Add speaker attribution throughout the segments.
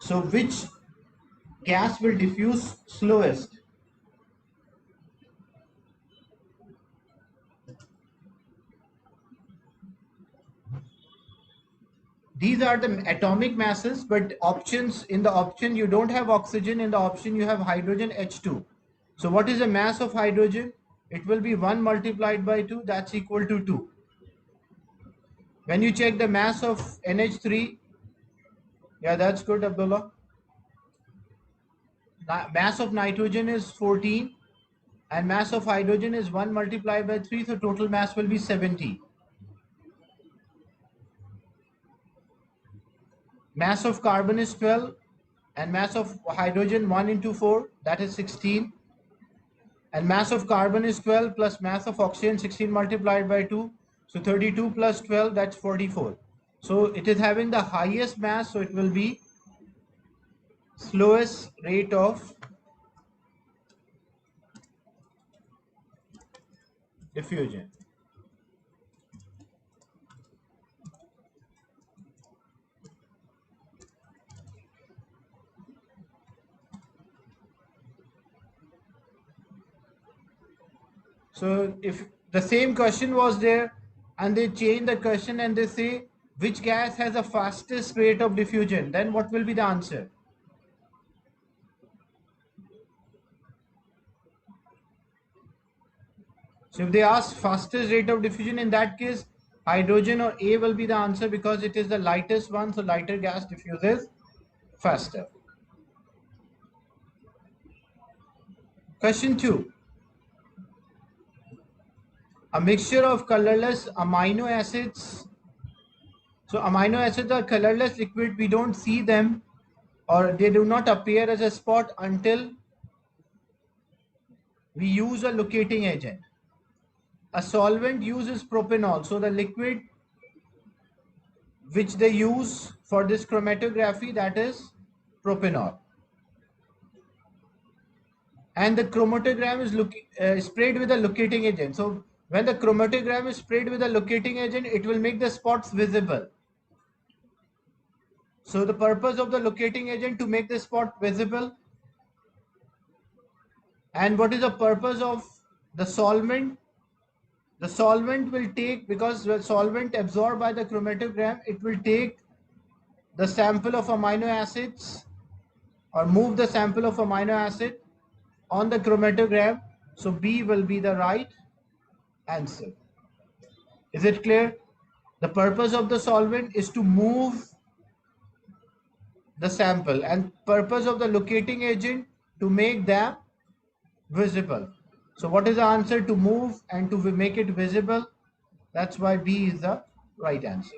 Speaker 1: So which gas will diffuse slowest? These are the atomic masses, but options, in the option you don't have oxygen, in the option you have hydrogen H2. So what is the mass of hydrogen? It will be 1 multiplied by 2, that's equal to 2. When you check the mass of NH3, yeah, that's good, Abdullah. Mass of nitrogen is 14 and mass of hydrogen is 1 multiplied by 3, so total mass will be 70. Mass of carbon is 12 and mass of hydrogen 1 into 4, that is 16. And mass of carbon is 12 plus mass of oxygen 16 multiplied by 2. So 32 plus 12, that's 44. So it is having the highest mass, so it will be slowest rate of diffusion. So if the same question was there and they change the question and they say which gas has the fastest rate of diffusion, then what will be the answer? So if they ask fastest rate of diffusion, in that case hydrogen or A will be the answer because it is the lightest one, so lighter gas diffuses faster. Question 2. A mixture of colorless amino acids. So amino acids are colorless liquid. We don't see them or they do not appear as a spot until we use a locating agent. A solvent uses propanol. So the liquid which they use for this chromatography, that is propanol. And the chromatogram is sprayed with a locating agent. So when the chromatogram is sprayed with a locating agent, it will make the spots visible. So the purpose of the locating agent to make the spot visible. And what is the purpose of the solvent? The solvent will take, because the solvent absorbed by the chromatogram, it will take the sample of amino acids or move the sample of amino acid on the chromatogram. So B will be the right answer. Is it clear? The purpose of the solvent is to move the sample and purpose of the locating agent to make them visible. So what is the answer? To move and to make it visible. That's why B is the right answer.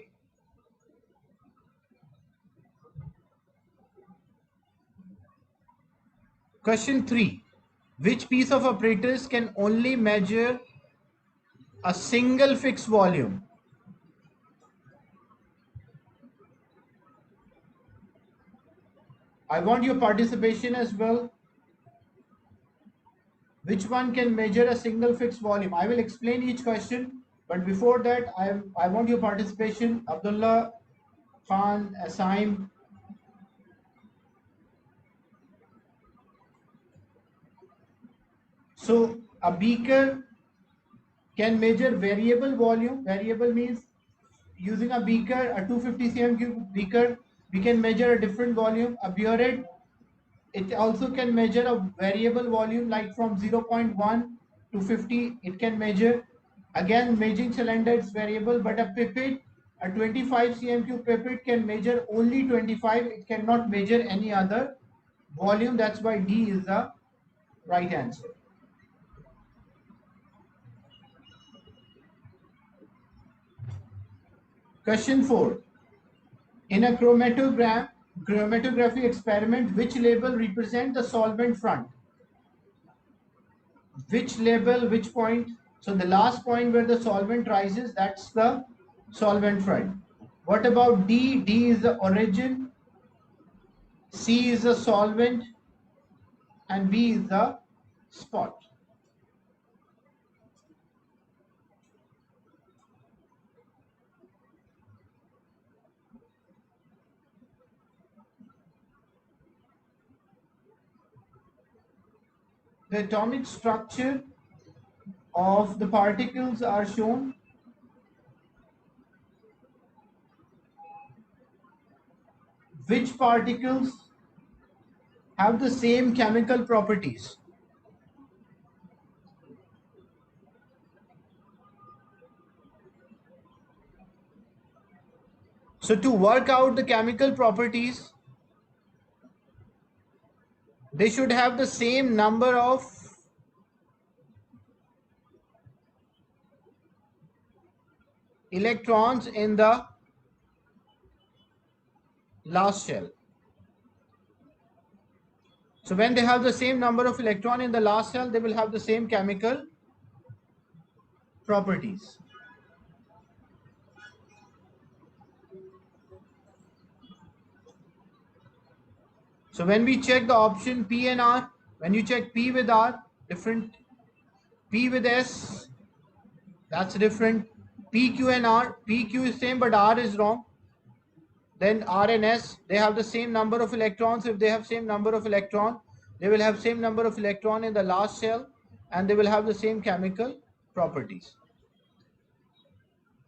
Speaker 1: Question 3. Which piece of apparatus can only measure a single fixed volume? I want your participation as well. Which one can measure a single fixed volume? I will explain each question, but before that, I want your participation. Abdullah, Khan, Asaim. So a beaker can measure variable volume. Variable means using a beaker, a 250 cm3 beaker, we can measure a different volume. A burette, it also can measure a variable volume, like from 0.1 to 50, it can measure. Again, measuring cylinder is variable, but a pipette, a 25 cm3 pipette can measure only 25, it cannot measure any other volume. That's why D is the right answer. Question 4. In a chromatography experiment, which label represent the solvent front? Which label, which point? So the last point where the solvent rises, that's the solvent front. What about D? D is the origin, C is the solvent, and B is the spot. The atomic structure of the particles are shown. Which particles have the same chemical properties? So to work out the chemical properties, they should have the same number of electrons in the last shell. So when they have the same number of electron in the last shell, they will have the same chemical properties. So when we check the option P and R, when you check P with R, different. P with S, that's different. PQ and R, PQ is same but R is wrong. Then R and S, they have the same number of electrons. If they have same number of electron, they will have same number of electron in the last shell, and they will have the same chemical properties.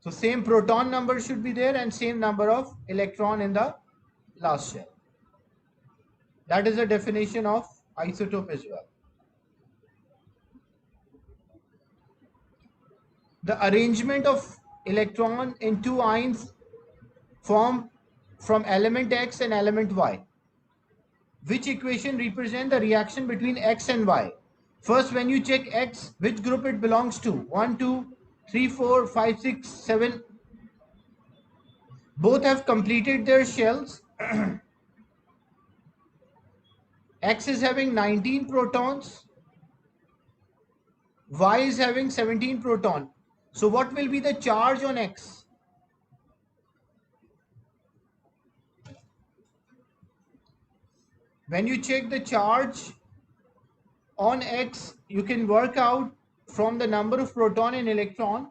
Speaker 1: So same proton number should be there and same number of electron in the last shell. That is the definition of isotope as well. The arrangement of electron in two ions form from element X and element Y. Which equation represent the reaction between X and Y? First, when you check X, which group it belongs to? 1, 2, 3, 4, 5, 6, 7. Both have completed their shells. X is having 19 protons. Y is having 17 proton. So what will be the charge on X? When you check the charge on X, you can work out from the number of proton and electron.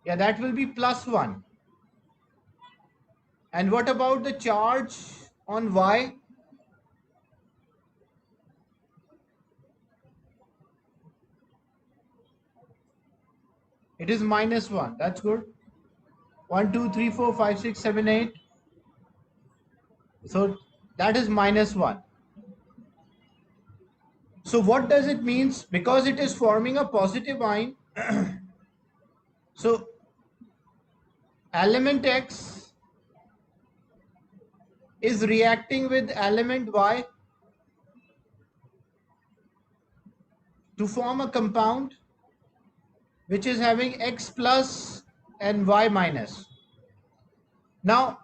Speaker 1: Yeah, that will be +1. And what about the charge on Y? It is -1. That's good. 1, 2, 3, 4, 5, 6, 7, 8. So that is -1. So what does it mean? Because it is forming a positive ion. So element X is reacting with element Y to form a compound which is having X plus and Y minus. Now,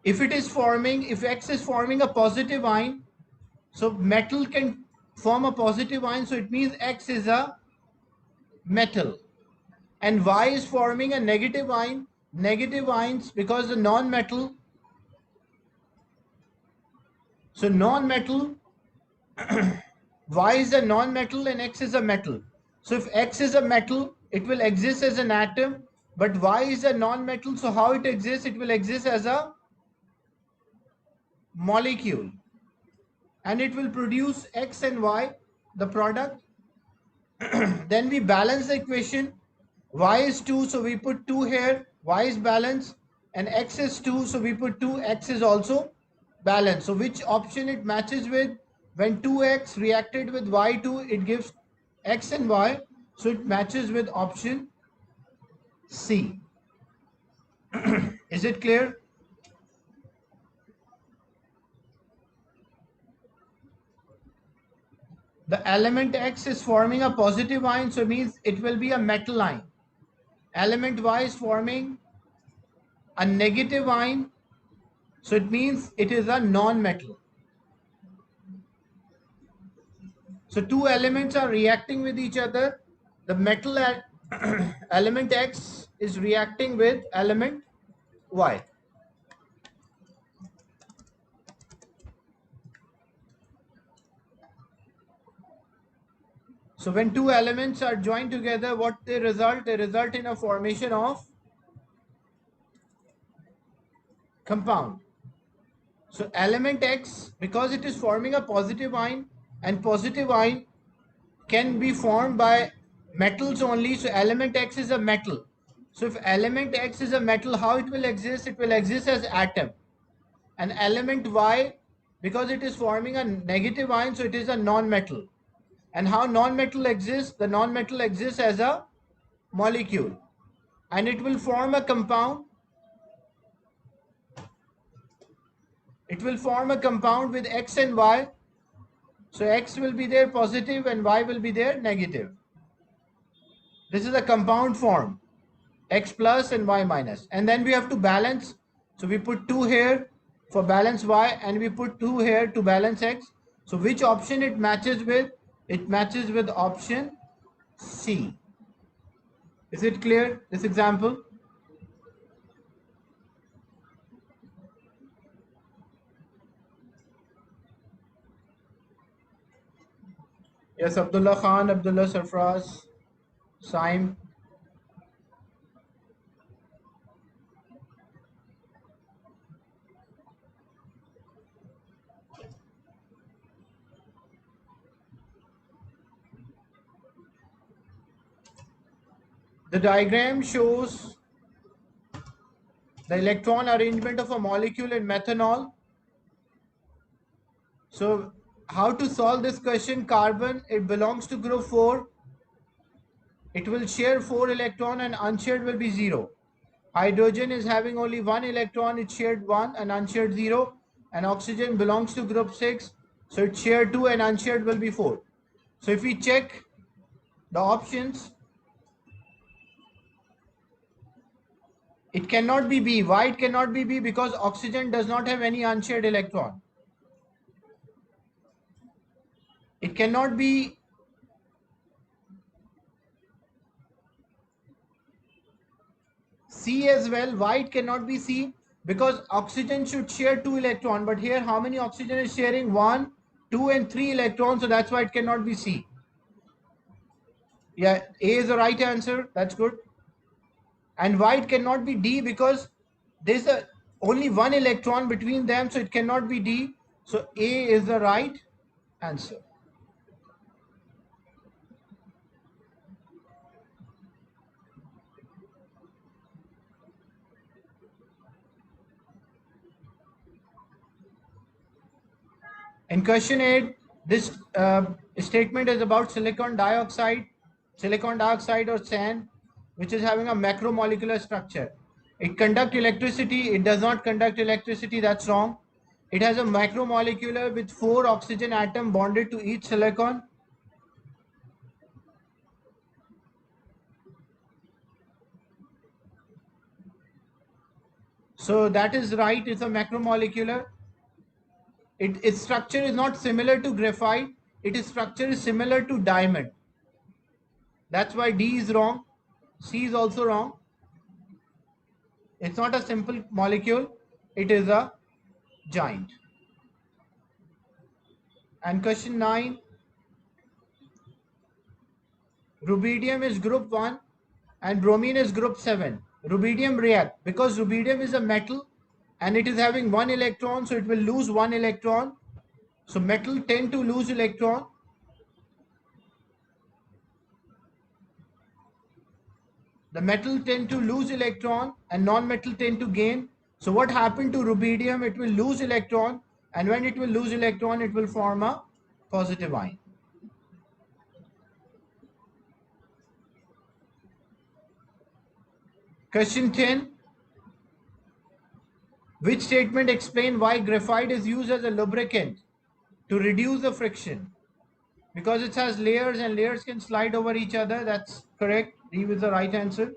Speaker 1: if X is forming a positive ion, so metal can form a positive ion, so it means X is a metal. And Y is forming a negative ion. Negative ions because the non-metal. So non-metal, Y is a non-metal and X is a metal. So if X is a metal, it will exist as an atom, but Y is a non-metal, so how it exists? It will exist as a molecule. And it will produce X and Y, the product. Then we balance the equation. Y is 2, so we put 2 here. Y is balanced. And X is 2, so we put 2. X is also balanced. So which option it matches with? When 2X reacted with Y2, it gives X and Y. So it matches with option C. Is it clear? The element X is forming a positive ion, so it means it will be a metal ion. Element Y is forming a negative ion, so it means it is a non-metal. So two elements are reacting with each other. The metal element X is reacting with element Y. So when two elements are joined together, what they result? They result in a formation of compound. So element X, because it is forming a positive ion, and positive ion can be formed by metals only. So element X is a metal. So if element X is a metal, how it will exist? It will exist as atom. And element Y, because it is forming a negative ion, so it is a non-metal. And how non-metal exists? The non-metal exists as a molecule. And it will form a compound. It will form a compound with X and Y. So X will be there positive and Y will be there negative. This is a compound form, X plus and Y minus. And then we have to balance. So we put 2 here for balance Y and we put 2 here to balance X. So which option it matches with? It matches with option C. Is it clear, this example? Yes, Abdullah Khan, Abdullah Sarfraz, Saim. The diagram shows the electron arrangement of a molecule in methanol. So how to solve this question? Carbon, it belongs to group 4. It will share 4 electron and unshared will be 0. Hydrogen is having only 1 electron, it shared 1 and unshared 0. And oxygen belongs to group 6. So it shared 2 and unshared will be 4. So if we check the options, it cannot be B. Why it cannot be B? Because oxygen does not have any unshared electron. It cannot be C as well. Why it cannot be C? Because oxygen should share 2 electrons. But here how many oxygen is sharing? 1, 2 and 3 electrons. So that's why it cannot be C. Yeah, A is the right answer. That's good. And why it cannot be D? Because there's only 1 electron between them. So it cannot be D. So A is the right answer. In question 8, this statement is about silicon dioxide or SAN, which is having a macromolecular structure. It conducts electricity. It does not conduct electricity. That's wrong. It has a macromolecular with 4 oxygen atoms bonded to each silicon. So that is right. It's a macromolecular. Its structure is not similar to graphite. Its structure is similar to diamond. That's why D is wrong. C is also wrong. It's not a simple molecule. It is a giant. And question 9. Rubidium is group 1 and bromine is group 7. Rubidium react because rubidium is a metal and it is having 1 electron, so it will lose 1 electron. So metal tend to lose electron. The metal tend to lose electron and non-metal tend to gain. So what happened to rubidium? It will lose electron, and when it will lose electron, it will form a positive ion. Question 10. Which statement explains why graphite is used as a lubricant to reduce the friction? Because it has layers and layers can slide over each other. That's correct. D is the right answer.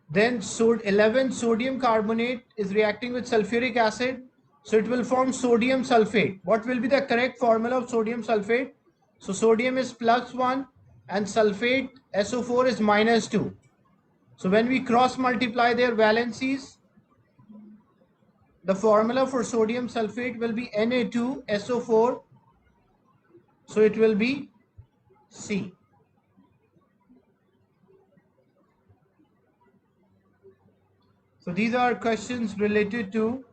Speaker 1: Then 11 sodium carbonate is reacting with sulfuric acid. So it will form sodium sulfate. What will be the correct formula of sodium sulfate? So sodium is +1 and sulfate SO4 is -2. So when we cross multiply their valencies, the formula for sodium sulfate will be Na2SO4. So it will be C. So these are questions related to